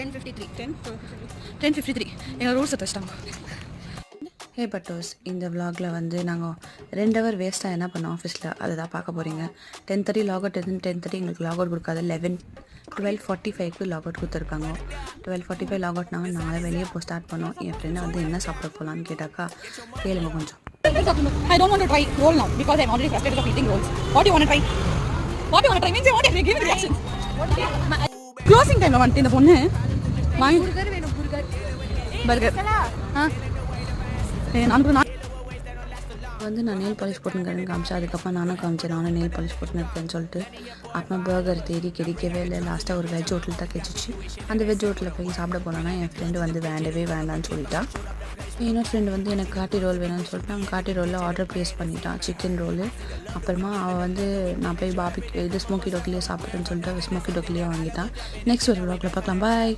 10:53 எங்கள் ரூல்ஸை தச்சிட்டாங்க. ஹே பட்டோஸ், இந்த விலாகில் வந்து நாங்கள் 2 ஹவர் வேஸ்ட்டாக என்ன பண்ணோம் ஆஃபீஸில் அதை தான் பார்க்க போகிறீங்க. 10:30 லாக் அவுட் 10:30 எங்களுக்கு லாக் அவுட் கொடுக்காது. 12:45 லாக் அவுட் கொடுத்துருக்காங்க. 12:45 லாக் அவுட் நாங்கள் வெளியே போய் ஸ்டார்ட் பண்ணோம். என் ஃப்ரெண்டை வந்து என்ன சாப்பிட போகலான்னு கேட்டாக்கா, கேளுங்க கொஞ்சம். I don't want to try roll now because I'm already frustrated of eating rolls. What do you want to try? What do you want to try? Means you want to give me reaction. Closing time la vantu indha ponnu vaangi burger venum burger நான் வந்து நான் nail polish போட்டுருக்கேன்னு காமிச்சேன். அதுக்கப்புறம் நானும் காமிச்சேன், நானும் nail polish போட்டுன்னு இருக்கேன்னு சொல்லிட்டு. அப்புறம் பர்கர் தேடி கிடைக்கவே இல்லை. லாஸ்ட்டாக ஒரு வெஜ் ஹோட்டல் தான் கிடைச்சிச்சு. அந்த வெஜ் ஹோட்டலில் போய் சாப்பிட போனோன்னா என் ஃப்ரெண்டு வந்து வேண்டான்னு சொல்லிட்டான். இன்னொரு ஃப்ரெண்டு வந்து எனக்கு காட்டி ரோல் வேணும்னு சொல்லிட்டு அவன் காட்டி ரோலில் ஆர்டர் ப்ளேஸ் பண்ணிட்டான், சிக்கன் ரோலு. அப்புறமா அவள் வந்து நான் போய் ஸ்மோக்கி டோக்கிலேயே சாப்பிட்றேன்னு சொல்லிட்டு அவள் ஸ்மோக்கி டோக்கிலேயே வாங்கிட்டான். நெக்ஸ்ட் ஒரு வ்ளாகில் பார்க்கலாம். பாய்.